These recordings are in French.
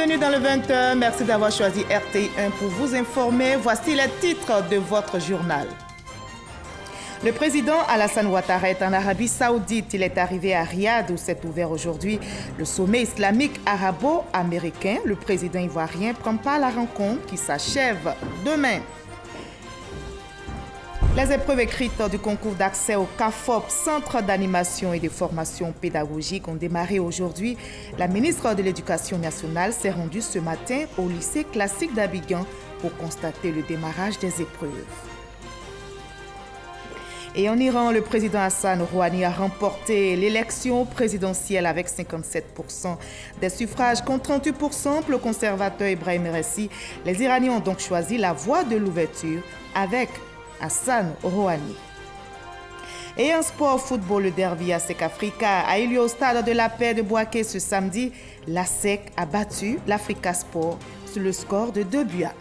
Bienvenue dans le 20h. Merci d'avoir choisi RTI1 pour vous informer. Voici les titres de votre journal. Le président Alassane Ouattara est en Arabie Saoudite. Il est arrivé à Riyad où s'est ouvert aujourd'hui le sommet islamique arabo-américain. Le président ivoirien prend part à la rencontre qui s'achève demain. Les épreuves écrites du concours d'accès au CAFOP, Centre d'animation et de formation pédagogique, ont démarré aujourd'hui. La ministre de l'Éducation nationale s'est rendue ce matin au lycée classique d'Abidjan pour constater le démarrage des épreuves. Et en Iran, le président Hassan Rouhani a remporté l'élection présidentielle avec 57% des suffrages contre 38% pour le conservateur Ibrahim Raisi. Les Iraniens ont donc choisi la voie de l'ouverture avec Hassan Rouhani. Et en sport football, le derby ASEC Africa a eu lieu au stade de la Paix de Bouaké ce samedi. L'ASEC a battu l'Africa Sport sur le score de 2-1.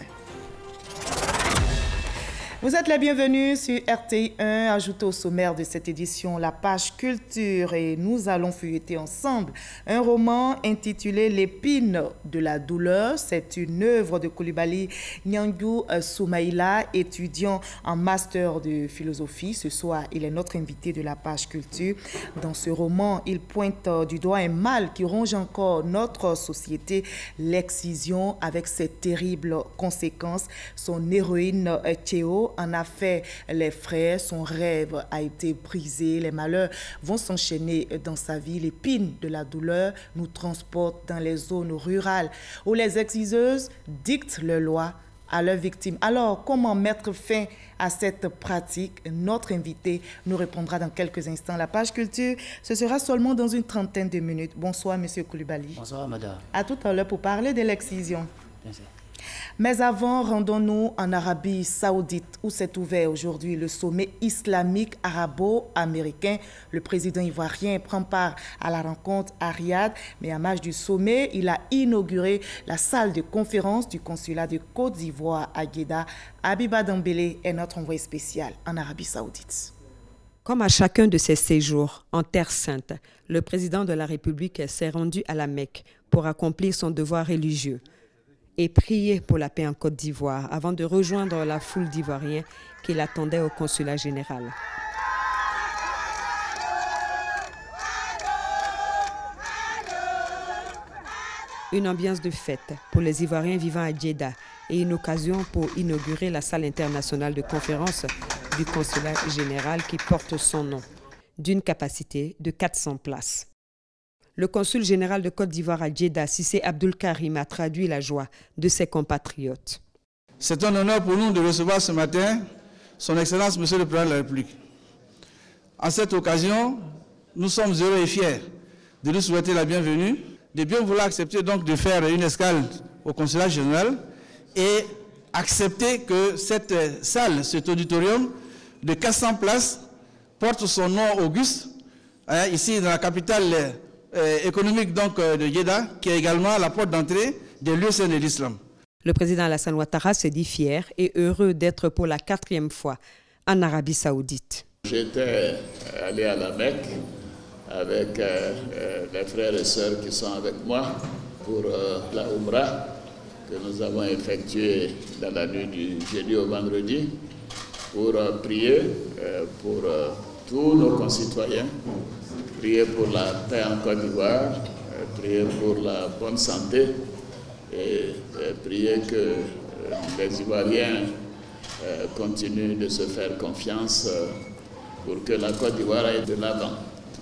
Vous êtes les bienvenus sur RTI1. Ajoutez au sommaire de cette édition la page culture et nous allons feuilleter ensemble un roman intitulé L'épine de la douleur. C'est une œuvre de Coulibaly Nyangou Soumaïla, étudiant en master de philosophie. Ce soir, il est notre invité de la page culture. Dans ce roman, il pointe du doigt un mal qui ronge encore notre société, l'excision avec ses terribles conséquences. Son héroïne Théo en a fait les frais, son rêve a été brisé, les malheurs vont s'enchaîner dans sa vie. L'épine de la douleur nous transporte dans les zones rurales où les exciseuses dictent leurs lois à leurs victimes. Alors, comment mettre fin à cette pratique? Notre invité nous répondra dans quelques instants. La page culture, ce sera seulement dans une trentaine de minutes. Bonsoir, Monsieur Coulibaly. Bonsoir, madame. À tout à l'heure pour parler de l'excision. Merci. Mais avant, rendons-nous en Arabie Saoudite où s'est ouvert aujourd'hui le sommet islamique arabo-américain. Le président ivoirien prend part à la rencontre à Riyad, mais à marge du sommet, il a inauguré la salle de conférence du consulat de Côte d'Ivoire à Jeddah. Abiba Dembélé est notre envoyé spécial en Arabie Saoudite. Comme à chacun de ses séjours en Terre Sainte, le président de la République s'est rendu à la Mecque pour accomplir son devoir religieux et prier pour la paix en Côte d'Ivoire avant de rejoindre la foule d'Ivoiriens qui l'attendaient au consulat général. Une ambiance de fête pour les Ivoiriens vivant à Jeddah et une occasion pour inaugurer la salle internationale de conférence du consulat général qui porte son nom, d'une capacité de 400 places. Le consul général de Côte d'Ivoire à Jeddah, Cissé Abdoul Karim, a traduit la joie de ses compatriotes. C'est un honneur pour nous de recevoir ce matin Son Excellence, Monsieur le Président de la République. En cette occasion, nous sommes heureux et fiers de lui souhaiter la bienvenue, de bien vouloir accepter donc de faire une escale au consulat général et accepter que cette salle, cet auditorium de 400 places porte son nom auguste, ici dans la capitale économique donc de Jeddah, qui est également la porte d'entrée des lieux saints de l'islam. Le président Alassane Ouattara se dit fier et heureux d'être pour la 4e fois en Arabie Saoudite. J'étais allé à la Mecque avec les frères et sœurs qui sont avec moi pour la Umrah que nous avons effectuée dans la nuit du jeudi au vendredi pour prier pour tous nos concitoyens, prier pour la paix en Côte d'Ivoire, prier pour la bonne santé et prier que les Ivoiriens continuent de se faire confiance pour que la Côte d'Ivoire aille de l'avant.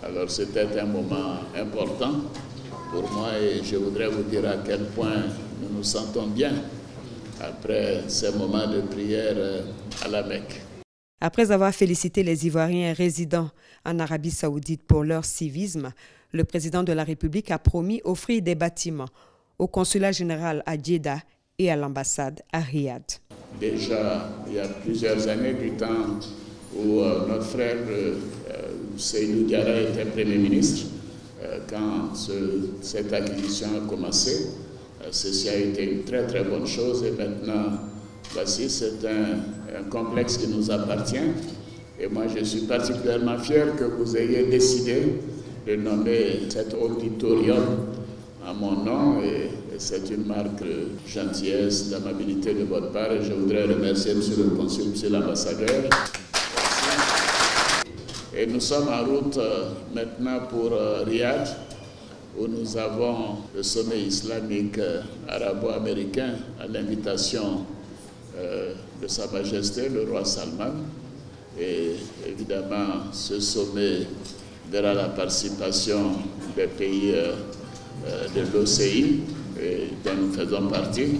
Alors c'était un moment important pour moi et je voudrais vous dire à quel point nous nous sentons bien après ces moments de prière à la Mecque. Après avoir félicité les Ivoiriens résidant en Arabie Saoudite pour leur civisme, le président de la République a promis offrir des bâtiments au consulat général à Jeddah et à l'ambassade à Riyad. Déjà, il y a plusieurs années, du temps où notre frère Seydou Diarra était Premier ministre, quand cette acquisition a commencé, ceci a été une très très bonne chose et maintenant, voici, c'est un complexe qui nous appartient et moi je suis particulièrement fier que vous ayez décidé de nommer cet auditorium à mon nom et C'est une marque de gentillesse, d'amabilité de votre part et je voudrais remercier M. le consul, M. l'ambassadeur. Et nous sommes en route maintenant pour Riyad, où nous avons le sommet islamique arabo-américain à l'invitation de Sa Majesté, le roi Salman. Et évidemment, ce sommet verra la participation des pays de l'OCI, dont nous faisons partie,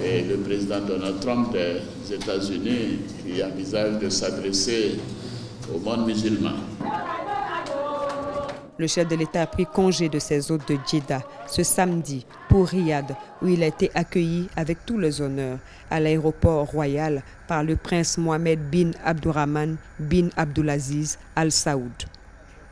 et le président Donald Trump des États-Unis qui envisage de s'adresser au monde musulman. Le chef de l'État a pris congé de ses hôtes de Jeddah ce samedi pour Riyad, où il a été accueilli avec tous les honneurs à l'aéroport royal par le prince Mohammed bin Abdurrahman bin Abdulaziz Al Saoud.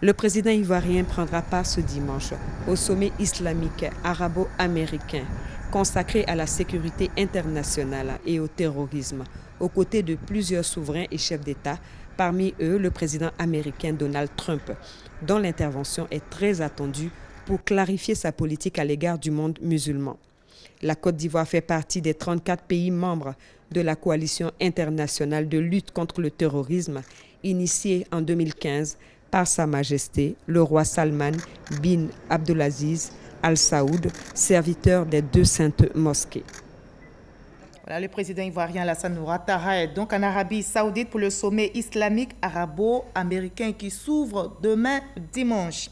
Le président ivoirien prendra part ce dimanche au sommet islamique arabo-américain consacré à la sécurité internationale et au terrorisme, aux côtés de plusieurs souverains et chefs d'État, parmi eux le président américain Donald Trump, dont l'intervention est très attendue pour clarifier sa politique à l'égard du monde musulman. La Côte d'Ivoire fait partie des 34 pays membres de la coalition internationale de lutte contre le terrorisme, initiée en 2015 par Sa Majesté, le roi Salman bin Abdulaziz Al Saoud, serviteur des 2 saintes mosquées. Voilà, le président ivoirien Alassane Ouattara est donc en Arabie Saoudite pour le sommet islamique arabo-américain qui s'ouvre demain dimanche.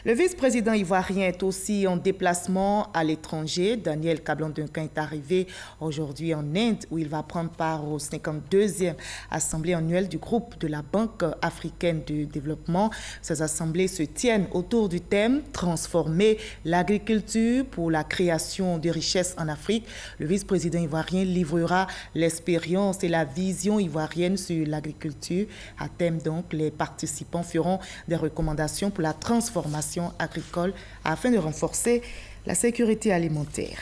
Le vice-président ivoirien est aussi en déplacement à l'étranger. Daniel Kablan-Duncan est arrivé aujourd'hui en Inde où il va prendre part au 52e assemblée annuelle du groupe de la Banque africaine de développement. Ces assemblées se tiennent autour du thème « Transformer l'agriculture pour la création de richesses en Afrique ». Le vice-président ivoirien livrera l'expérience et la vision ivoirienne sur l'agriculture. À thème donc, les participants feront des recommandations pour la transformation agricole afin de renforcer la sécurité alimentaire.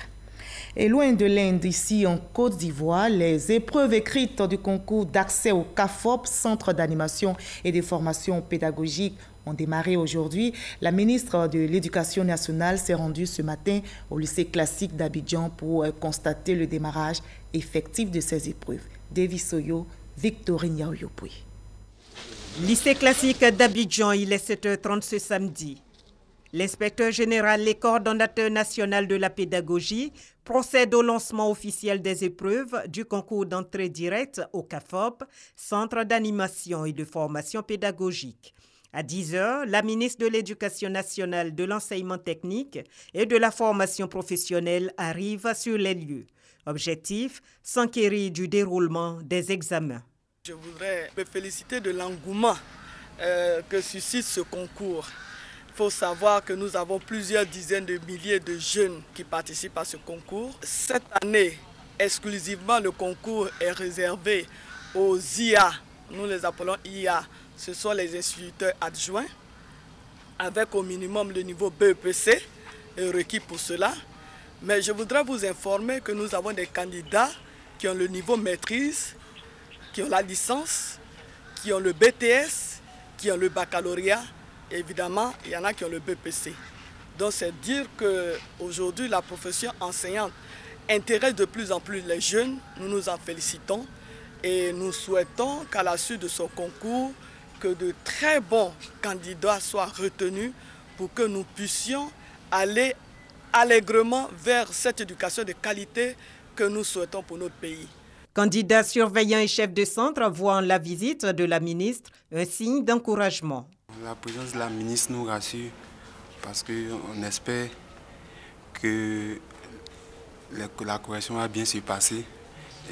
Et loin de l'Inde, ici en Côte d'Ivoire, les épreuves écrites du concours d'accès au CAFOP, Centre d'animation et de formation pédagogique, ont démarré aujourd'hui. La ministre de l'Éducation nationale s'est rendue ce matin au lycée classique d'Abidjan pour constater le démarrage effectif de ces épreuves. David Soyo, Victorine Yaoyopouy. Lycée classique d'Abidjan, il est 7h30 ce samedi. L'inspecteur général et coordonnateur national de la pédagogie procède au lancement officiel des épreuves du concours d'entrée directe au CAFOP, Centre d'animation et de formation pédagogique. À 10h, la ministre de l'Éducation nationale, de l'enseignement technique et de la formation professionnelle arrive sur les lieux. Objectif, s'enquérir du déroulement des examens. Je voudrais me féliciter de l'engouement que suscite ce concours. Il faut savoir que nous avons plusieurs dizaines de milliers de jeunes qui participent à ce concours. Cette année, exclusivement, le concours est réservé aux IA. Nous les appelons IA. Ce sont les instituteurs adjoints, avec au minimum le niveau BEPC, requis pour cela. Mais je voudrais vous informer que nous avons des candidats qui ont le niveau maîtrise, qui ont la licence, qui ont le BTS, qui ont le baccalauréat. Évidemment, il y en a qui ont le BPC. Donc c'est dire qu'aujourd'hui, la profession enseignante intéresse de plus en plus les jeunes. Nous nous en félicitons et nous souhaitons qu'à la suite de ce concours, que de très bons candidats soient retenus pour que nous puissions aller allègrement vers cette éducation de qualité que nous souhaitons pour notre pays. Candidats surveillants et chefs de centre voient en la visite de la ministre un signe d'encouragement. La présence de la ministre nous rassure parce qu'on espère que la correction va bien se passer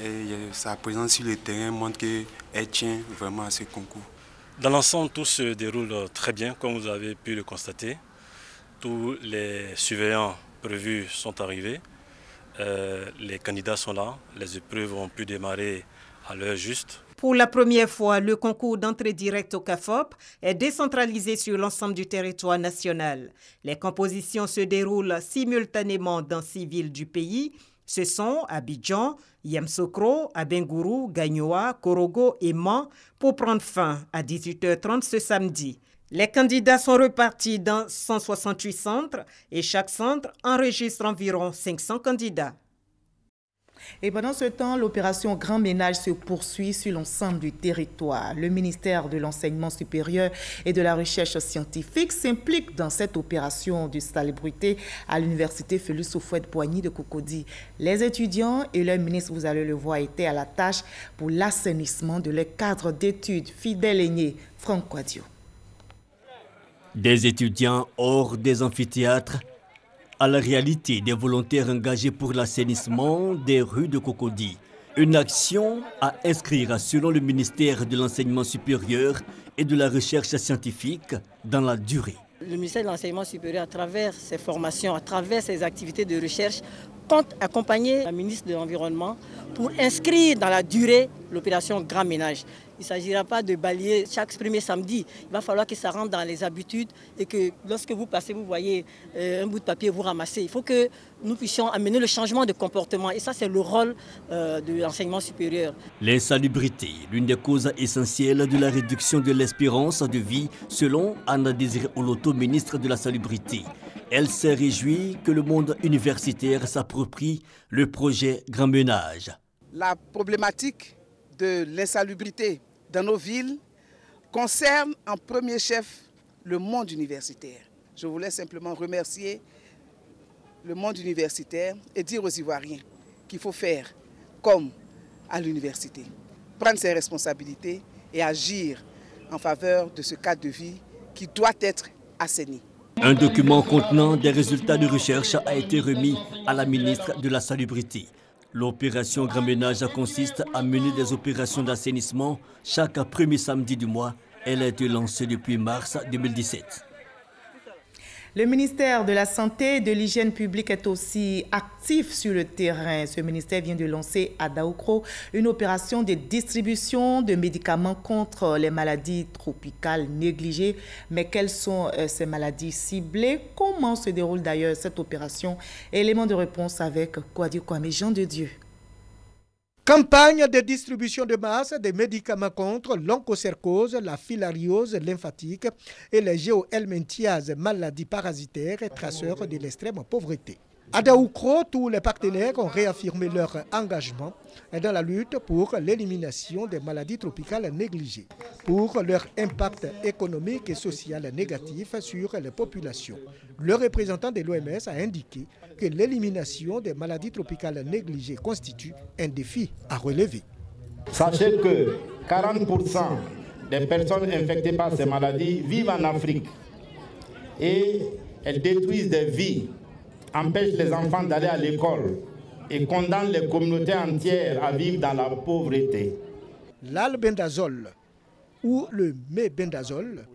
et sa présence sur le terrain montre qu'elle tient vraiment à ce concours. Dans l'ensemble, tout se déroule très bien, comme vous avez pu le constater. Tous les surveillants prévus sont arrivés. Les candidats sont là. Les épreuves ont pu démarrer à l'heure juste. Pour la première fois, le concours d'entrée directe au CAFOP est décentralisé sur l'ensemble du territoire national. Les compositions se déroulent simultanément dans 6 villes du pays. Ce sont Abidjan, Yamoussoukro, Abengourou, Gagnoa, Korogo et Mans pour prendre fin à 18h30 ce samedi. Les candidats sont repartis dans 168 centres et chaque centre enregistre environ 500 candidats. Et pendant ce temps, l'opération Grand Ménage se poursuit sur l'ensemble du territoire. Le ministère de l'Enseignement supérieur et de la Recherche scientifique s'implique dans cette opération de salubrité à l'université Félix Houphouët-Boigny de Cocody. Les étudiants et leur ministre, vous allez le voir, étaient à la tâche pour l'assainissement de leur cadre d'études. Fidèle Aigné, Franck Quadio. Des étudiants hors des amphithéâtres à la réalité des volontaires engagés pour l'assainissement des rues de Cocody. Une action à inscrire selon le ministère de l'Enseignement supérieur et de la Recherche scientifique dans la durée. Le ministère de l'Enseignement supérieur, à travers ses formations, à travers ses activités de recherche, compte accompagner la ministre de l'Environnement pour inscrire dans la durée l'opération Grand Ménage. Il ne s'agira pas de balayer chaque premier samedi. Il va falloir que ça rentre dans les habitudes et que lorsque vous passez, vous voyez un bout de papier, vous ramassez. Il faut que nous puissions amener le changement de comportement. Et ça, c'est le rôle de l'enseignement supérieur. L'insalubrité, l'une des causes essentielles de la réduction de l'espérance de vie, selon Anna Désiré Oloto, ministre de la Salubrité. Elle s'est réjouie que le monde universitaire s'approprie le projet Grand Ménage. La problématique de l'insalubrité dans nos villes concerne en premier chef le monde universitaire. Je voulais simplement remercier le monde universitaire et dire aux Ivoiriens qu'il faut faire comme à l'université, prendre ses responsabilités et agir en faveur de ce cadre de vie qui doit être assaini. Un document contenant des résultats de recherche a été remis à la ministre de la Salubrité. L'opération Grand Ménage consiste à mener des opérations d'assainissement chaque premier samedi du mois. Elle a été lancée depuis mars 2017. Le ministère de la Santé et de l'Hygiène publique est aussi actif sur le terrain. Ce ministère vient de lancer à Daoukro une opération de distribution de médicaments contre les maladies tropicales négligées. Mais quelles sont ces maladies ciblées? Comment se déroule d'ailleurs cette opération? Élément de réponse avec Kouadi Kwame Jean de Dieu. Campagne de distribution de masse des médicaments contre l'onchocercose, la filariose lymphatique et les géohelminthiases, maladies parasitaires et traceurs de l'extrême pauvreté. À Daoukro, tous les partenaires ont réaffirmé leur engagement dans la lutte pour l'élimination des maladies tropicales négligées, pour leur impact économique et social négatif sur les populations. Le représentant de l'OMS a indiqué que l'élimination des maladies tropicales négligées constitue un défi à relever. Sachez que 40% des personnes infectées par ces maladies vivent en Afrique et elles détruisent des vies, empêchent les enfants d'aller à l'école et condamnent les communautés entières à vivre dans la pauvreté. L'albendazole ou le mébendazole,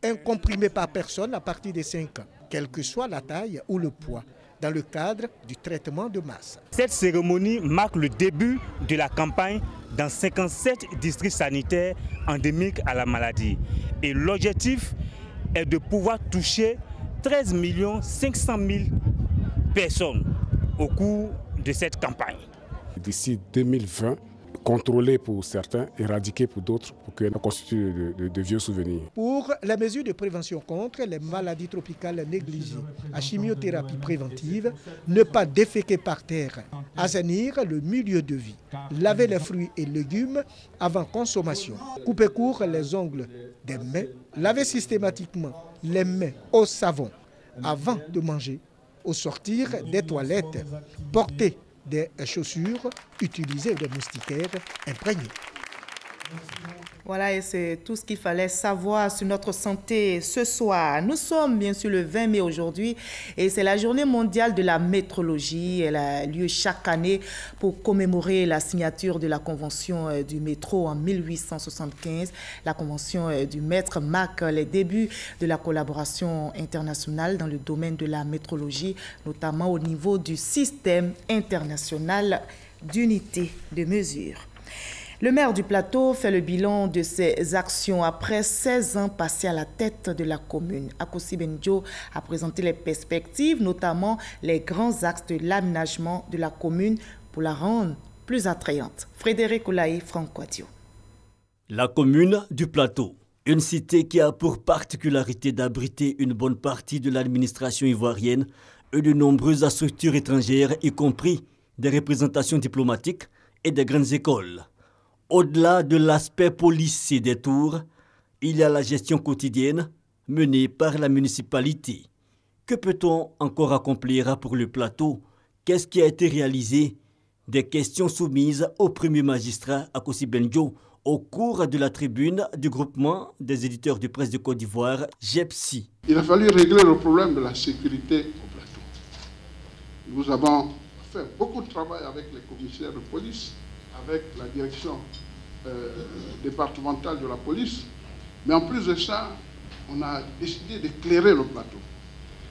un comprimé par personne à partir de 5 ans, quelle que soit la taille ou le poids, dans le cadre du traitement de masse. Cette cérémonie marque le début de la campagne dans 57 districts sanitaires endémiques à la maladie. Et l'objectif est de pouvoir toucher 13 500 000 personnes au cours de cette campagne. D'ici 2020, contrôler pour certains, éradiquer pour d'autres, pour que ça constitue de vieux souvenirs. Pour les mesures de prévention contre les maladies tropicales négligées, à chimiothérapie préventive, ne pas déféquer par terre, assainir le milieu de vie, laver les fruits et légumes avant consommation, couper court les ongles des mains, laver systématiquement les mains au savon avant de manger, au sortir des toilettes, porter des chaussures, utiliser des moustiquaires imprégnés. Voilà, et c'est tout ce qu'il fallait savoir sur notre santé ce soir. Nous sommes bien sûr le 20 mai aujourd'hui et c'est la journée mondiale de la métrologie. Elle a lieu chaque année pour commémorer la signature de la Convention du métro en 1875. La Convention du maître marque les débuts de la collaboration internationale dans le domaine de la métrologie, notamment au niveau du système international d'unité de mesure. Le maire du Plateau fait le bilan de ses actions après 16 ans passés à la tête de la commune. Akossi Benjo a présenté les perspectives, notamment les grands axes de l'aménagement de la commune pour la rendre plus attrayante. Frédéric Oulaye, Franck Quadio. La commune du Plateau Une cité qui a pour particularité d'abriter une bonne partie de l'administration ivoirienne et de nombreuses structures étrangères, y compris des représentations diplomatiques et des grandes écoles. Au-delà de l'aspect policier des tours, il y a la gestion quotidienne menée par la municipalité. Que peut-on encore accomplir pour le plateau? Qu'est-ce qui a été réalisé? Des questions soumises au premier magistrat Akosi Benjo au cours de la tribune du groupement des éditeurs de presse de Côte d'Ivoire, GEPSI. Il a fallu régler le problème de la sécurité au plateau. Nous avons fait beaucoup de travail avec les commissaires de police, avec la direction départementale de la police, mais en plus de ça, on a décidé d'éclairer le plateau.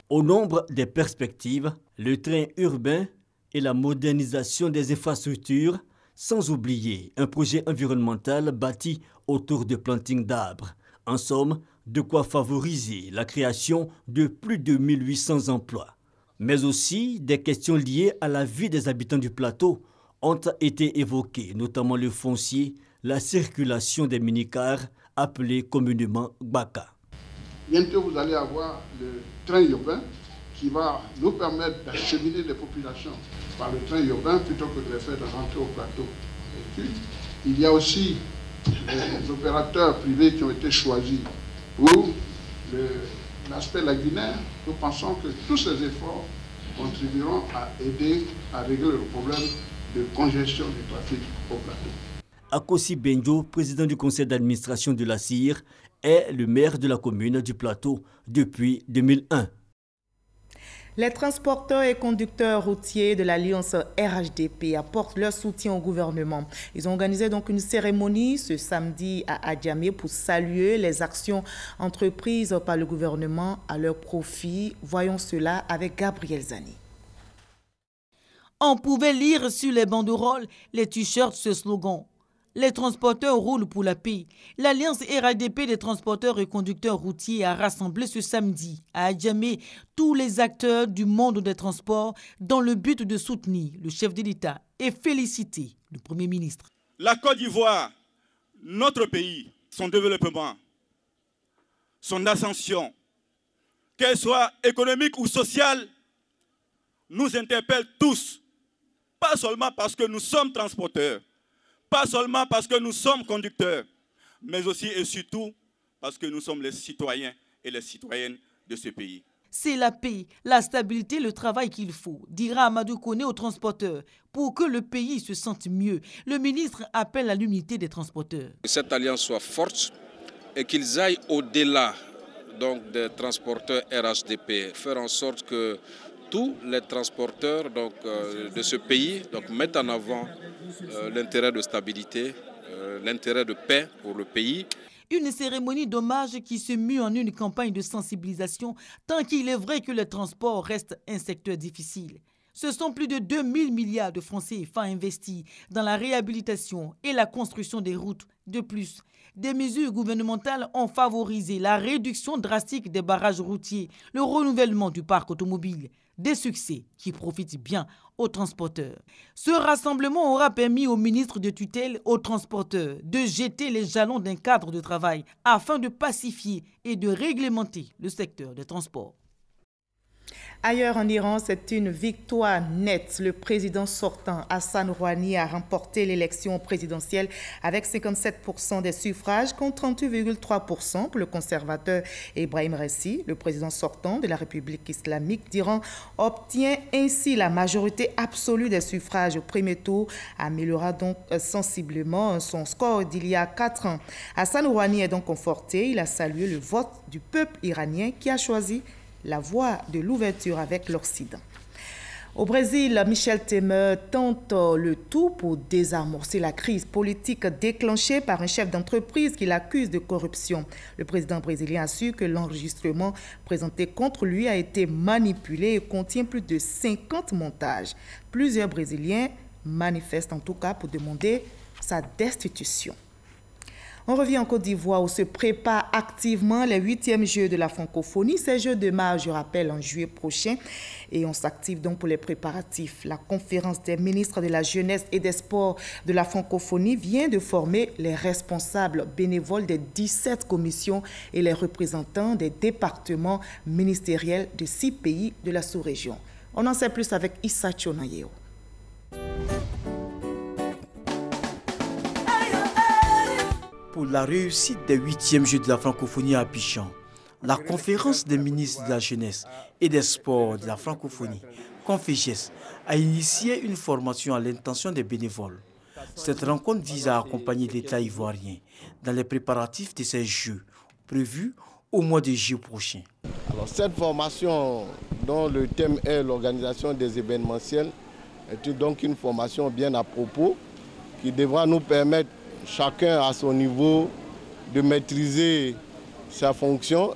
Au nombre des perspectives, le train urbain et la modernisation des infrastructures, sans oublier un projet environnemental bâti autour de planting d'arbres. En somme, de quoi favoriser la création de plus de 1800 emplois. Mais aussi des questions liées à la vie des habitants du plateau ont été évoquées, notamment le foncier, la circulation des minicars, appelés communément Baka. Bientôt, vous allez avoir le train urbain qui va nous permettre d'acheminer les populations par le train urbain plutôt que de les faire rentrer au plateau. Et puis, il y a aussi les opérateurs privés qui ont été choisis pour l'aspect lagunaire. Nous pensons que tous ces efforts contribueront à aider à régler le problème de congestion du trafic au plateau. Akosi Benjo, président du conseil d'administration de la CIR, est le maire de la commune du Plateau depuis 2001. Les transporteurs et conducteurs routiers de l'Alliance RHDP apportent leur soutien au gouvernement. Ils ont organisé donc une cérémonie ce samedi à Adjamé pour saluer les actions entreprises par le gouvernement à leur profit. Voyons cela avec Gabriel Zani. On pouvait lire sur les banderoles, les t-shirts ce slogan. Les transporteurs roulent pour la paix. L'Alliance RHDP des transporteurs et conducteurs routiers a rassemblé ce samedi à Adjamé tous les acteurs du monde des transports dans le but de soutenir le chef de l'État et féliciter le Premier ministre. La Côte d'Ivoire, notre pays, son développement, son ascension, qu'elle soit économique ou sociale, nous interpelle tous. Pas seulement parce que nous sommes transporteurs, pas seulement parce que nous sommes conducteurs, mais aussi et surtout parce que nous sommes les citoyens et les citoyennes de ce pays. C'est la paix, la stabilité, le travail qu'il faut, dira Amadou Koné aux transporteurs. Pour que le pays se sente mieux, le ministre appelle à l'unité des transporteurs. Que cette alliance soit forte et qu'ils aillent au-delà des transporteurs RHDP, faire en sorte que tous les transporteurs de ce pays mettent en avant l'intérêt de stabilité, l'intérêt de paix pour le pays. Une cérémonie d'hommage qui se mue en une campagne de sensibilisation, tant qu'il est vrai que le transport reste un secteur difficile. Ce sont plus de 2000 milliards de francs CFA investis dans la réhabilitation et la construction des routes. De plus, des mesures gouvernementales ont favorisé la réduction drastique des barrages routiers, le renouvellement du parc automobile. Des succès qui profitent bien aux transporteurs. Ce rassemblement aura permis au ministre de tutelle aux transporteurs de jeter les jalons d'un cadre de travail afin de pacifier et de réglementer le secteur des transports. Ailleurs en Iran, c'est une victoire nette. Le président sortant, Hassan Rouhani, a remporté l'élection présidentielle avec 57% des suffrages contre 38,3% pour le conservateur Ebrahim Raisi. Le président sortant de la République islamique d'Iran obtient ainsi la majorité absolue des suffrages au premier tour, améliorera donc sensiblement son score d'il y a 4 ans. Hassan Rouhani est donc conforté. Il a salué le vote du peuple iranien qui a choisi la voie de l'ouverture avec l'Occident. Au Brésil, Michel Temer tente le tout pour désamorcer la crise politique déclenchée par un chef d'entreprise qu'il accuse de corruption. Le président brésilien assure que l'enregistrement présenté contre lui a été manipulé et contient plus de 50 montages. Plusieurs Brésiliens manifestent en tout cas pour demander sa destitution. On revient en Côte d'Ivoire où se préparent activement les 8e Jeux de la francophonie. Ces Jeux démarrent, je rappelle, en juillet prochain et on s'active donc pour les préparatifs. La conférence des ministres de la Jeunesse et des Sports de la francophonie vient de former les responsables bénévoles des 17 commissions et les représentants des départements ministériels de 6 pays de la sous-région. On en sait plus avec Issa Chonayeo. Pour la réussite des 8e Jeux de la francophonie à Abidjan, la conférence des ministres de la Jeunesse et des Sports de la francophonie, Conféges, a initié une formation à l'intention des bénévoles. Cette rencontre vise à accompagner l'État ivoirien dans les préparatifs de ces Jeux prévus au mois de juillet prochain. Alors, cette formation, dont le thème est l'organisation des événementiels, est donc une formation bien à propos qui devra nous permettre, chacun à son niveau, de maîtriser sa fonction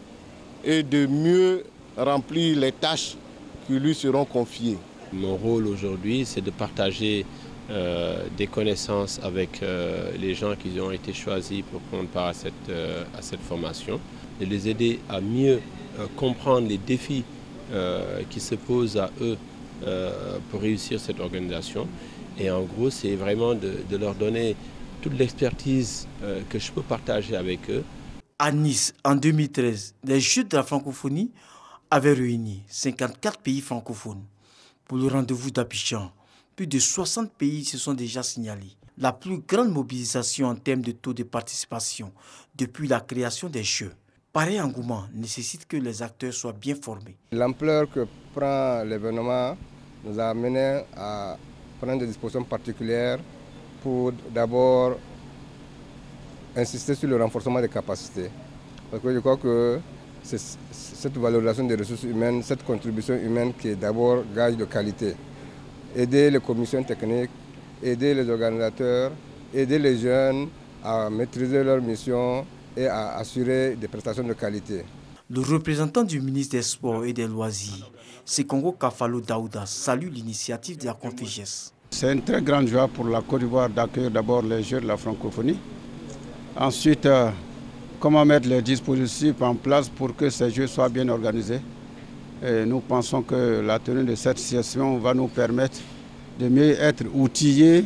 et de mieux remplir les tâches qui lui seront confiées. Mon rôle aujourd'hui, c'est de partager des connaissances avec les gens qui ont été choisis pour prendre part à cette formation, de les aider à mieux comprendre les défis qui se posent à eux pour réussir cette organisation. Et en gros, c'est vraiment de leur donner toute l'expertise que je peux partager avec eux. À Nice, en 2013, les Jeux de la francophonie avaient réuni 54 pays francophones. Pour le rendez-vous d'Abidjan, plus de 60 pays se sont déjà signalés. La plus grande mobilisation en termes de taux de participation depuis la création des Jeux. Pareil engouement nécessite que les acteurs soient bien formés. L'ampleur que prend l'événement nous a amené à prendre des dispositions particulières pour d'abord insister sur le renforcement des capacités. Parce que je crois que c'est cette valorisation des ressources humaines, cette contribution humaine qui est d'abord gage de qualité. Aider les commissions techniques, aider les organisateurs, aider les jeunes à maîtriser leur mission et à assurer des prestations de qualité. Le représentant du ministre des Sports et des Loisirs, Sekongo Kafalo Daouda, salue l'initiative de la Conféges. C'est une très grande joie pour la Côte d'Ivoire d'accueillir d'abord les Jeux de la francophonie. Ensuite, comment mettre les dispositifs en place pour que ces Jeux soient bien organisés. Et nous pensons que la tenue de cette session va nous permettre de mieux être outillés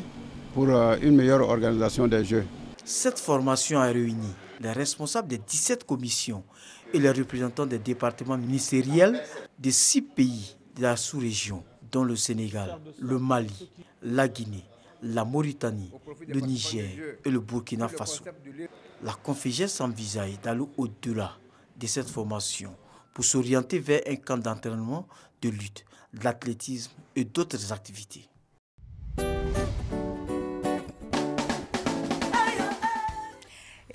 pour une meilleure organisation des Jeux. Cette formation a réuni les responsables des 17 commissions et les représentants des départements ministériels des 6 pays de la sous-région, dont le Sénégal, le Mali, la Guinée, la Mauritanie, le Niger et le Burkina Faso. La Conféges envisage d'aller au-delà de cette formation pour s'orienter vers un camp d'entraînement de lutte, d'athlétisme et d'autres activités.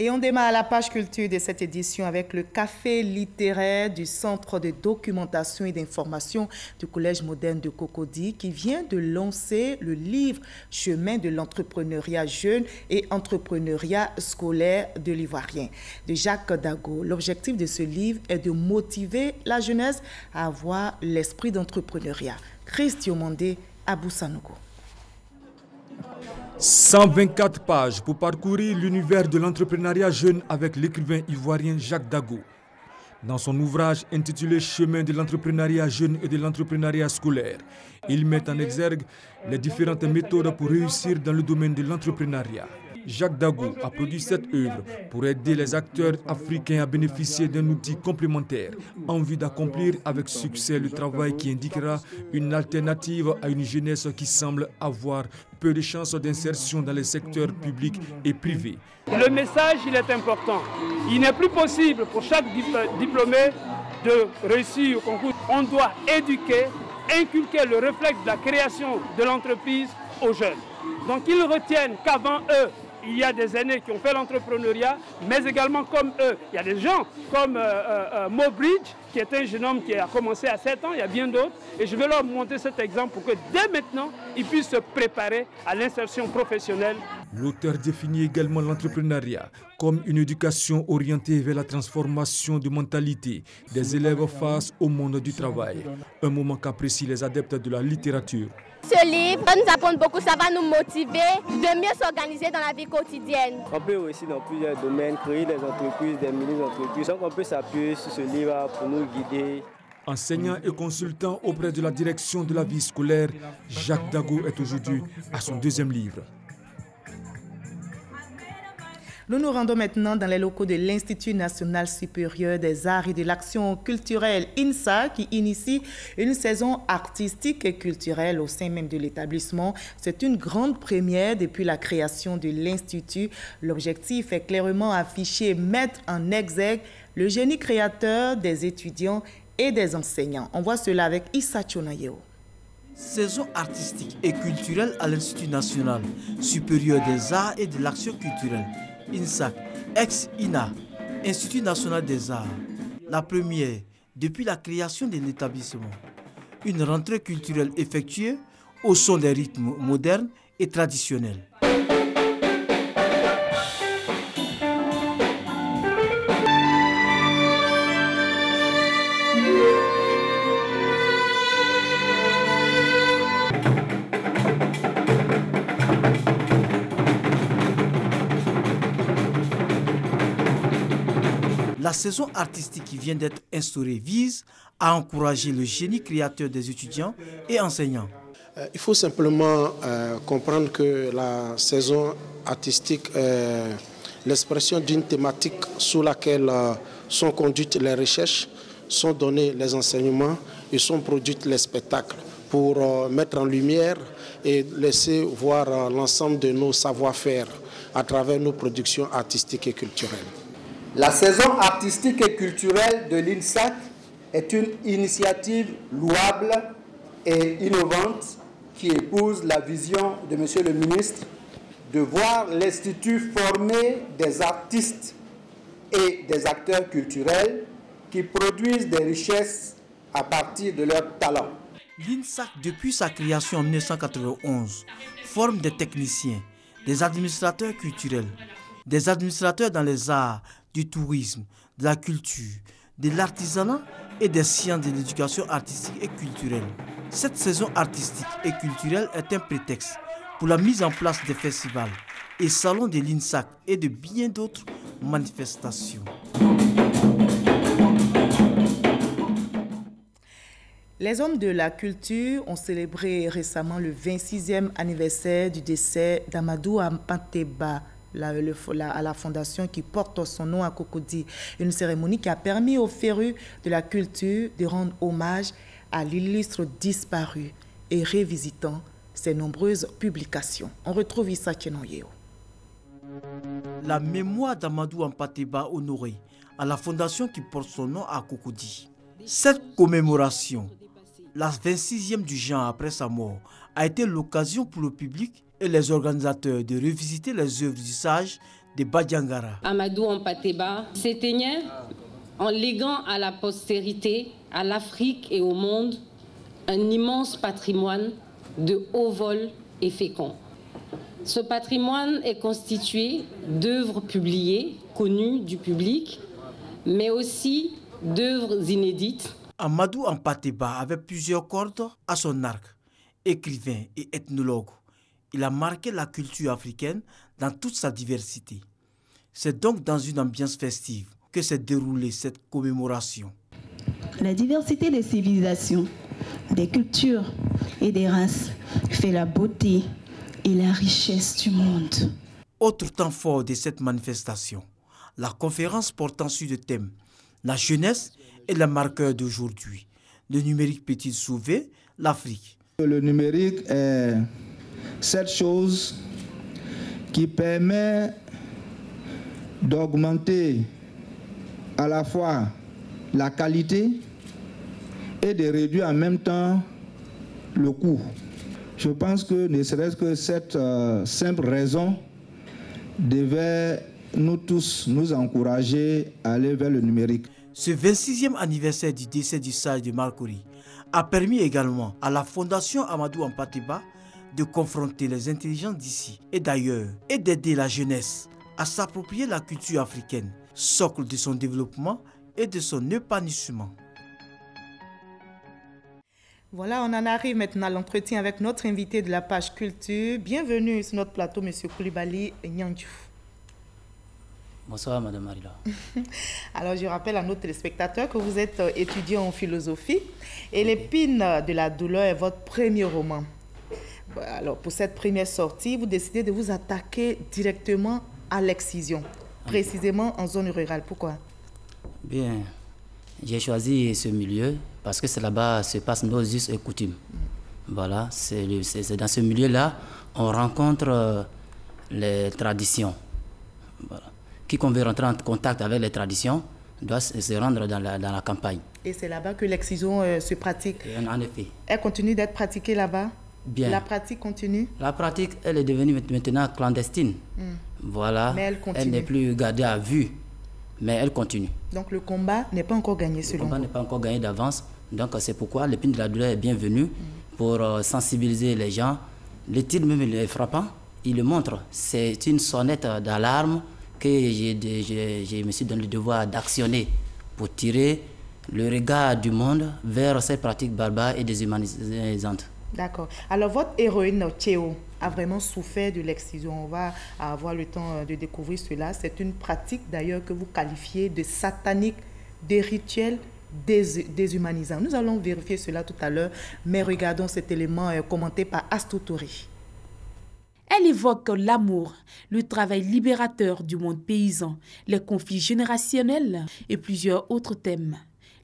Et on démarre la page culture de cette édition avec le café littéraire du Centre de documentation et d'information du Collège moderne de Cocody qui vient de lancer le livre Chemin de l'entrepreneuriat jeune et entrepreneuriat scolaire de l'Ivoirien de Jacques Dago. L'objectif de ce livre est de motiver la jeunesse à avoir l'esprit d'entrepreneuriat. Christian Mandé, Abou Sanogo. 124 pages pour parcourir l'univers de l'entrepreneuriat jeune avec l'écrivain ivoirien Jacques Dago. Dans son ouvrage intitulé Chemin de l'entrepreneuriat jeune et de l'entrepreneuriat scolaire, il met en exergue les différentes méthodes pour réussir dans le domaine de l'entrepreneuriat. Jacques Dago a produit cette œuvre pour aider les acteurs africains à bénéficier d'un outil complémentaire en vue d'accomplir avec succès le travail qui indiquera une alternative à une jeunesse qui semble avoir peu de chances d'insertion dans les secteurs publics et privés. Le message, il est important. Il n'est plus possible pour chaque diplômé de réussir au concours. On doit éduquer, inculquer le réflexe de la création de l'entreprise aux jeunes. Donc ils retiennent qu'avant eux, il y a des aînés qui ont fait l'entrepreneuriat, mais également comme eux, il y a des gens comme Mobridge, qui est un jeune homme qui a commencé à 7 ans, il y a bien d'autres, et je vais leur montrer cet exemple pour que dès maintenant, ils puissent se préparer à l'insertion professionnelle L'auteur définit également l'entrepreneuriat comme une éducation orientée vers la transformation de mentalité des élèves face au monde du travail. Un moment qu'apprécient les adeptes de la littérature. Ce livre va nous apprendre beaucoup, ça va nous motiver de mieux s'organiser dans la vie quotidienne. On peut aussi dans plusieurs domaines créer des entreprises, des mini-entreprises. Donc on peut s'appuyer sur ce livre pour nous guider. Enseignant et consultant auprès de la direction de la vie scolaire, Jacques Dago est aujourd'hui à son deuxième livre. Nous nous rendons maintenant dans les locaux de l'Institut national supérieur des arts et de l'action culturelle INSA qui initie une saison artistique et culturelle au sein même de l'établissement. C'est une grande première depuis la création de l'Institut. L'objectif est clairement affiché, mettre en exergue le génie créateur des étudiants et des enseignants. On voit cela avec Issa Chonayeo. Saison artistique et culturelle à l'Institut national supérieur des arts et de l'action culturelle. INSAC, ex-INA, Institut national des arts. La première depuis la création de l'établissement. Une rentrée culturelle effectuée au son des rythmes modernes et traditionnels. La saison artistique qui vient d'être instaurée vise à encourager le génie créateur des étudiants et enseignants. Il faut simplement comprendre que la saison artistique est l'expression d'une thématique sous laquelle sont conduites les recherches, sont donnés les enseignements et sont produits les spectacles pour mettre en lumière et laisser voir l'ensemble de nos savoir-faire à travers nos productions artistiques et culturelles. La saison artistique et culturelle de l'INSAC est une initiative louable et innovante qui épouse la vision de M. le ministre de voir l'Institut former des artistes et des acteurs culturels qui produisent des richesses à partir de leurs talents. L'INSAC, depuis sa création en 1991, forme des techniciens, des administrateurs culturels, des administrateurs dans les arts, du tourisme, de la culture, de l'artisanat et des sciences de l'éducation artistique et culturelle. Cette saison artistique et culturelle est un prétexte pour la mise en place des festivals et salons de l'INSAC et de bien d'autres manifestations. Les hommes de la culture ont célébré récemment le 26e anniversaire du décès d'Amadou Hampâté-Bâ, à la fondation qui porte son nom à Cocody. Une cérémonie qui a permis aux férus de la culture de rendre hommage à l'illustre disparu et révisitant ses nombreuses publications. On retrouve Issa Chenoyeo. La mémoire d'Amadou Hampâté-Bâ honorée à la fondation qui porte son nom à Cocody. Cette commémoration, la 26e du genre après sa mort, a été l'occasion pour le public et les organisateurs de revisiter les œuvres du sage de Badiangara. Amadou Hampâté-Bâ s'éteignait en léguant à la postérité, à l'Afrique et au monde, un immense patrimoine de haut vol et fécond. Ce patrimoine est constitué d'œuvres publiées, connues du public, mais aussi d'œuvres inédites. Amadou Hampâté-Bâ avait plusieurs cordes à son arc, écrivain et ethnologue. Il a marqué la culture africaine dans toute sa diversité. C'est donc dans une ambiance festive que s'est déroulée cette commémoration. La diversité des civilisations, des cultures et des races fait la beauté et la richesse du monde. Autre temps fort de cette manifestation, la conférence portant sur le thème « La jeunesse est le marqueur d'aujourd'hui ». Le numérique peut-il sauver l'Afrique? Le numérique est cette chose qui permet d'augmenter à la fois la qualité et de réduire en même temps le coût. Je pense que ne serait-ce que cette simple raison devait nous tous nous encourager à aller vers le numérique. Ce 26e anniversaire du décès du sage de Marcory a permis également à la Fondation Amadou Hampâté-Bâ de confronter les intelligences d'ici et d'ailleurs et d'aider la jeunesse à s'approprier la culture africaine, socle de son développement et de son épanouissement. Voilà, on en arrive maintenant à l'entretien avec notre invité de la page culture. Bienvenue sur notre plateau, M. Coulibaly Nyandjou. Bonsoir, Madame Marila. Alors, je rappelle à nos téléspectateurs que vous êtes étudiant en philosophie et L'épine de la douleur est votre premier roman. Alors, pour cette première sortie, vous décidez de vous attaquer directement à l'excision, précisément en zone rurale. Pourquoi? Bien, j'ai choisi ce milieu parce que c'est là-bas se passent nos us et coutumes. Voilà, c'est dans ce milieu-là on rencontre les traditions. Voilà. Quiconque veut rentrer en contact avec les traditions doit se rendre dans la campagne. Et c'est là-bas que l'excision se pratique. Et en effet. Elle continue d'être pratiquée là-bas? Bien. La pratique continue? La pratique, elle est devenue maintenant clandestine. Voilà. Mais elle continue. Elle n'est plus gardée à vue, mais elle continue. Donc le combat n'est pas encore gagné selon vous? Le combat n'est pas encore gagné d'avance. Donc c'est pourquoi l'épine de la douleur est bienvenue pour sensibiliser les gens. Le titre même est frappant. Il le montre. C'est une sonnette d'alarme que je me suis donné le devoir d'actionner pour tirer le regard du monde vers ces pratiques barbares et déshumanisantes. D'accord. Alors, votre héroïne, Théo, a vraiment souffert de l'excision. On va avoir le temps de découvrir cela. C'est une pratique, d'ailleurs, que vous qualifiez de satanique, des rituels déshumanisants. Nous allons vérifier cela tout à l'heure, mais regardons cet élément commenté par Astoutouri. Elle évoque l'amour, le travail libérateur du monde paysan, les conflits générationnels et plusieurs autres thèmes.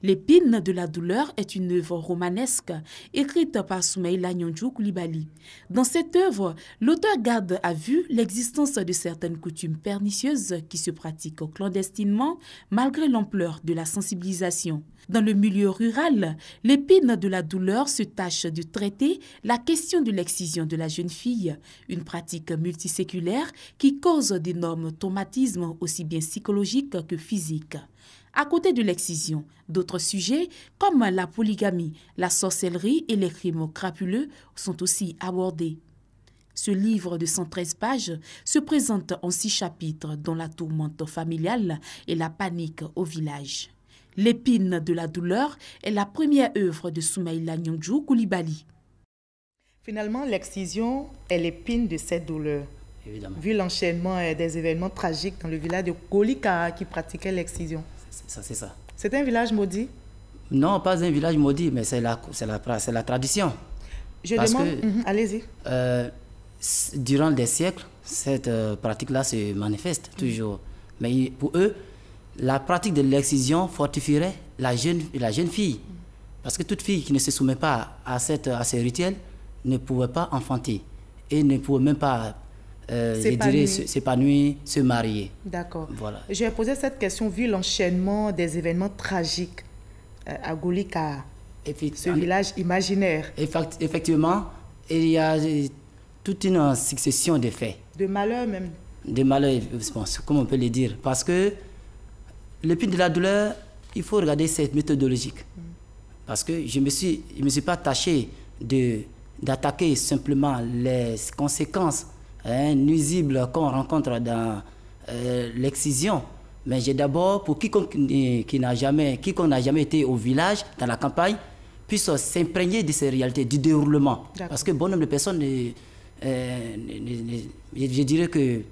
L'épine de la douleur est une œuvre romanesque écrite par Soumaïla Nyandjou Coulibaly. Dans cette œuvre, l'auteur garde à vue l'existence de certaines coutumes pernicieuses qui se pratiquent clandestinement malgré l'ampleur de la sensibilisation. Dans le milieu rural, l'épine de la douleur se tâche de traiter la question de l'excision de la jeune fille, une pratique multiséculaire qui cause d'énormes traumatismes aussi bien psychologiques que physiques. À côté de l'excision, d'autres sujets comme la polygamie, la sorcellerie et les crimes crapuleux sont aussi abordés. Ce livre de 113 pages se présente en 6 chapitres dont la tourmente familiale et la panique au village. L'épine de la douleur est la première œuvre de Soumaïla Nyandjou Coulibaly. Finalement, l'excision est l'épine de cette douleur. Évidemment. Vu l'enchaînement des événements tragiques dans le village de Golika qui pratiquait l'excision. C'est ça. C'est un village maudit? Non, pas un village maudit, mais c'est la tradition. Je demande, allez-y. Durant des siècles, cette pratique-là se manifeste toujours. Mais pour eux, la pratique de l'excision fortifierait la jeune fille. Parce que toute fille qui ne se soumet pas à ces rituels ne pouvait pas enfanter et ne pouvait même pas s'épanouir, se marier. D'accord. Voilà. Je vais poser cette question vu l'enchaînement des événements tragiques à Golika, ce village imaginaire. Effectivement, il y a toute une succession de faits. De malheurs même. De malheurs, comme on peut le dire. Parce que l'épine de la douleur, il faut regarder cette méthodologique. Parce que je me suis pas tâché d'attaquer simplement les conséquences nuisibles qu'on rencontre dans l'excision. Mais j'ai d'abord, pour quiconque n'a jamais été au village, dans la campagne, puisse s'imprégner de ces réalités, du déroulement. Parce que bon nombre de personnes, je dirais qu'il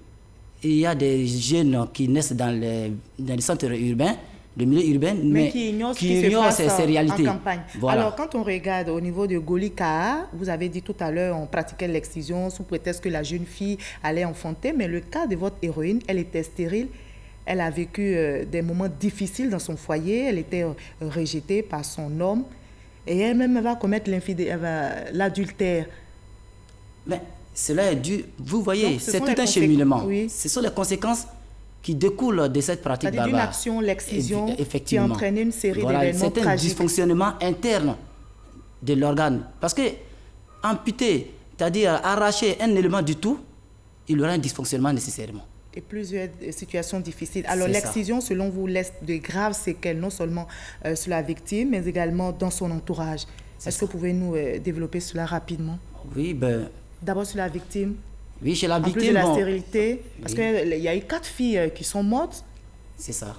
y a des jeunes qui naissent dans les centres urbains, le milieu urbain, mais qui ignorent ces réalités. En campagne. Voilà. Alors, quand on regarde au niveau de Golika, vous avez dit tout à l'heure, on pratiquait l'excision sous prétexte que la jeune fille allait enfanter, mais le cas de votre héroïne, elle était stérile, elle a vécu des moments difficiles dans son foyer, elle était rejetée par son homme, et elle-même va commettre l'adultère. Mais cela est dû, vous voyez, c'est tout un cheminement. Oui. Ce sont les conséquences qui découlent de cette pratique barbare. C'est-à-dire une action, l'excision, qui a entraîné une série d'événements tragiques. C'est un dysfonctionnement interne de l'organe. Parce que amputer, c'est-à-dire arracher un élément du tout, il y aura un dysfonctionnement nécessairement. Et plusieurs situations difficiles. Alors l'excision, selon vous, laisse de graves séquelles, non seulement sur la victime, mais également dans son entourage. Est-ce que vous pouvez nous développer cela rapidement? Oui, D'abord sur la victime. Oui, chez la victime. En plus de la stérilité, parce qu'il y a eu 4 filles qui sont mortes. C'est ça.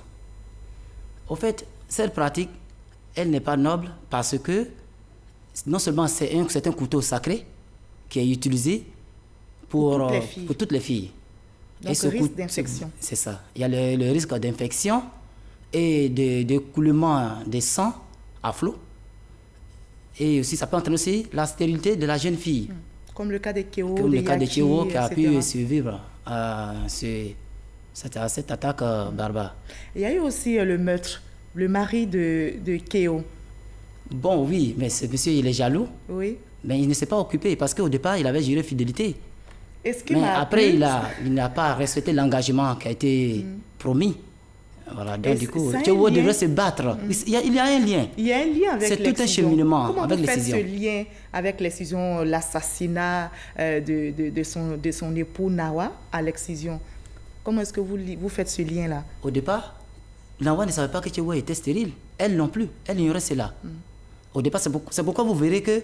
Au fait, cette pratique, elle n'est pas noble parce que non seulement c'est un couteau sacré qui est utilisé pour toutes les filles. Donc, et risque d'infection. C'est ça. Il y a le risque d'infection et d'écoulement des sangs à flot. Et aussi, ça peut entraîner aussi la stérilité de la jeune fille. Comme le cas de Kéo, comme le cas de Kéo qui a pu survivre à cette attaque barbare. Il y a eu aussi le meurtre, le mari de Kéo. Bon, oui, mais ce monsieur, il est jaloux. Oui. Mais il ne s'est pas occupé parce qu'au départ, il avait juré fidélité. Mais après, il n'a pas respecté l'engagement qui a été promis. Voilà, donc du coup, Kéo devrait se battre. Il y a un lien. Il y a un lien avec l'excision. C'est tout un cheminement. Comment avec vous faites ce lien avec l'excision, l'assassinat de son époux Nawa à l'excision? Comment est-ce que vous faites ce lien-là? Au départ, Nawa ne savait pas que Kéo était stérile. Elle non plus. Elle ignorait cela. Au départ, c'est pourquoi vous verrez que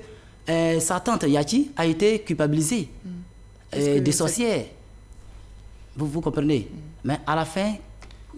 sa tante Yati a été culpabilisée de sorcière. Vous comprenez? Mais à la fin,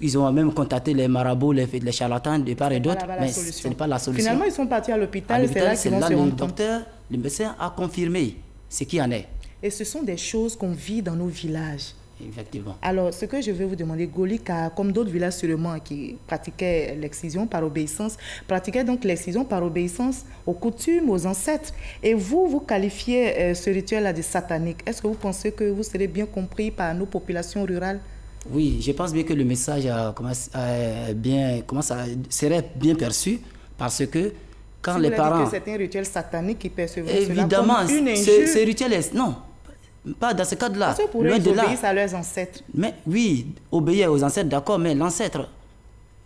ils ont même contacté les marabouts, les charlatans de part et d'autre, mais ce n'est pas la solution. Finalement, ils sont partis à l'hôpital, c'est là qu'ils vont se rendre compte. Le docteur, le médecin a confirmé ce qui en est. Et ce sont des choses qu'on vit dans nos villages. Effectivement. Alors, ce que je vais vous demander, Golika, comme d'autres villages sûrement qui pratiquaient l'excision par obéissance, pratiquaient donc l'excision par obéissance aux coutumes, aux ancêtres. Et vous qualifiez ce rituel-là de satanique. Est-ce que vous pensez que vous serez bien compris par nos populations rurales? Oui, je pense bien que le message serait bien perçu parce que quand les parents... c'est un rituel satanique qui percevrait évidemment, cela comme une injure. Ce rituel est... Non, pas dans ce cadre-là. Parce que pour eux, ils obéissent à leurs ancêtres. Mais oui, obéir aux ancêtres, d'accord, mais l'ancêtre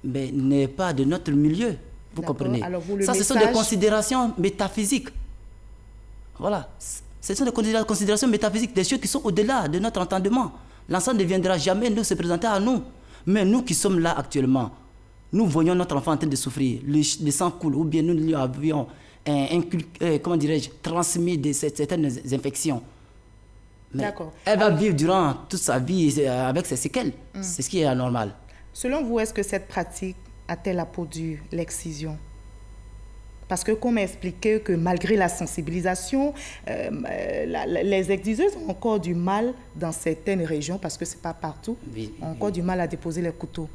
n'est pas de notre milieu, vous comprenez. Alors vous, ce sont des considérations métaphysiques. Voilà, ce sont des considérations métaphysiques, des choses qui sont au-delà de notre entendement. L'enfant ne viendra jamais nous se présenter à nous. Mais nous qui sommes là actuellement, nous voyons notre enfant en train de souffrir, le sang coule, ou bien nous lui avions transmis certaines infections. Elle va vivre durant toute sa vie avec ses séquelles. C'est ce qui est anormal. Selon vous, est-ce que cette pratique a-t-elle apporté l'excision? Parce que, comme expliqué, que malgré la sensibilisation, les exciseuses ont encore du mal dans certaines régions, parce que ce n'est pas partout, ont encore du mal à déposer les couteaux.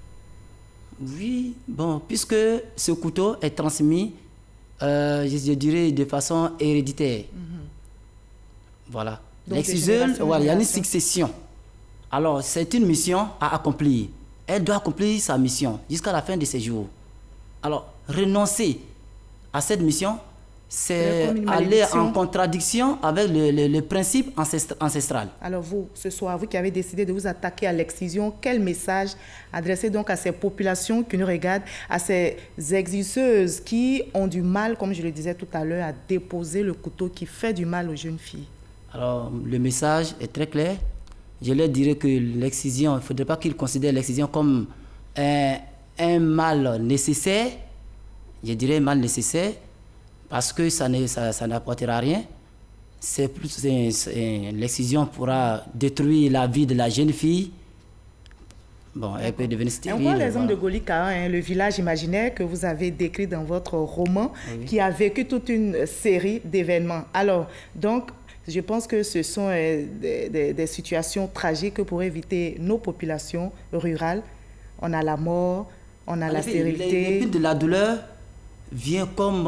Oui, bon, puisque ce couteau est transmis, je dirais, de façon héréditaire. Voilà. L'exciseuse, il y a une succession. Alors, c'est une mission à accomplir. Elle doit accomplir sa mission jusqu'à la fin de ses jours. Alors, renoncer à cette mission, c'est aller en contradiction avec le principe ancestral. Alors vous, ce soir, vous qui avez décidé de vous attaquer à l'excision, quel message adresser donc à ces populations qui nous regardent, à ces exciseuses qui ont du mal, comme je le disais tout à l'heure, à déposer le couteau qui fait du mal aux jeunes filles? Alors, le message est très clair. Je leur dirais que l'excision, il ne faudrait pas qu'ils considèrent l'excision comme un mal nécessaire. Je dirais mal nécessaire parce que ça n'apportera rien. C'est plus l'excision pourra détruire la vie de la jeune fille. Bon, elle peut devenir stérile. On voit l'exemple de Golika, le village imaginaire que vous avez décrit dans votre roman, qui a vécu toute une série d'événements. Alors, donc, je pense que ce sont des situations tragiques pour éviter nos populations rurales. On a la mort, on a la stérilité. L'épine de la douleur vient comme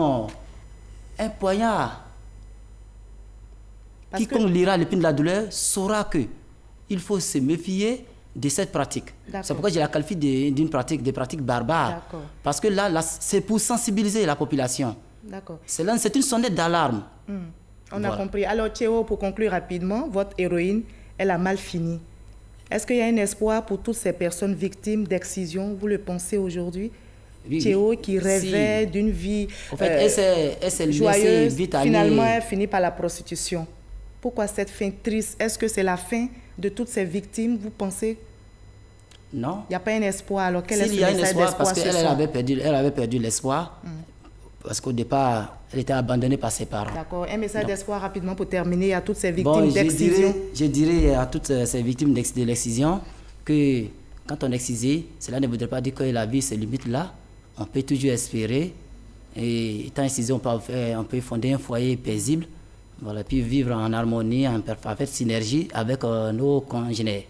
un poignard. Quiconque lira l'épine de la douleur saura qu'il faut se méfier de cette pratique. C'est pourquoi je la qualifie d'une pratique, des pratiques barbares. Parce que là c'est pour sensibiliser la population. C'est une sonnette d'alarme. On a compris. Alors, Théo, pour conclure rapidement, votre héroïne, elle a mal fini. Est-ce qu'il y a un espoir pour toutes ces personnes victimes d'excision? Vous le pensez aujourd'hui? Théo qui rêvait d'une vie joyeuse, finalement elle finit par la prostitution. Pourquoi cette fin triste? Est-ce que c'est la fin de toutes ces victimes, vous pensez? Non. Il n'y a pas un espoir. Alors quel est il y a un espoir parce qu'elle avait perdu l'espoir. Parce qu'au départ, Elle était abandonnée par ses parents. D'accord. Un message d'espoir rapidement pour terminer à toutes ces victimes d'excision. Je dirais à toutes ces victimes de l'excision que quand on est excisé, cela ne voudrait pas dire que la vie se limite là. On peut toujours espérer. Et étant excisé, on peut fonder un foyer paisible. Voilà, puis vivre en harmonie, en parfaite synergie avec nos congénères.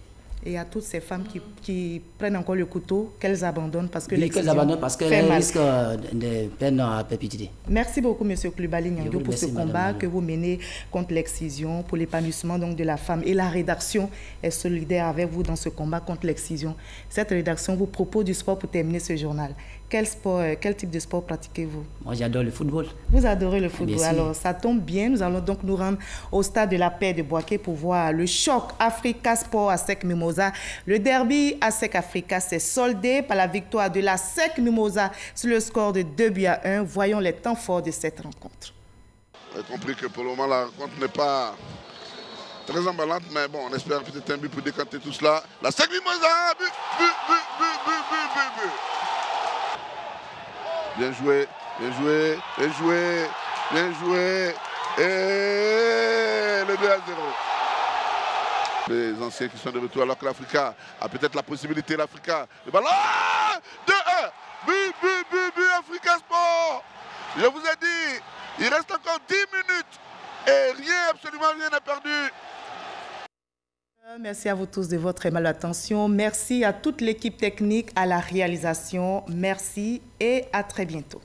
Et à toutes ces femmes qui prennent encore le couteau, qu'elles abandonnent parce que qu'elles abandonnent parce qu'elles risquent de peine à perpétuité. Merci beaucoup, M. Coulibaly Niangyo, pour ce combat que vous menez contre l'excision, pour l'épanouissement de la femme. Et la rédaction est solidaire avec vous dans ce combat contre l'excision. Cette rédaction vous propose du sport pour terminer ce journal. Quel type de sport pratiquez-vous? Moi, j'adore le football. Vous adorez le football. Alors, ça tombe bien. Nous allons donc nous rendre au stade de la paix de Boaké pour voir le choc Africa Sport ASEC Mimosa. Le derby ASEC Africa s'est soldé par la victoire de la SEC Mimosa sur le score de 2-1. Voyons les temps forts de cette rencontre. On a compris que pour le moment, la rencontre n'est pas très emballante, mais bon, on espère peut-être un but pour décanter tout cela. La SEC Mimosa, but. Bien joué, bien joué, bien joué, bien joué. Et le 2-0. Les anciens qui sont de retour alors que l'Africa a peut-être la possibilité, l'Africa. Le ballon 2-1. But, Africa Sport. Je vous ai dit, il reste encore 10 minutes et rien, absolument rien n'est perdu. Merci à vous tous de votre aimable attention. Merci à toute l'équipe technique, à la réalisation. Merci et à très bientôt.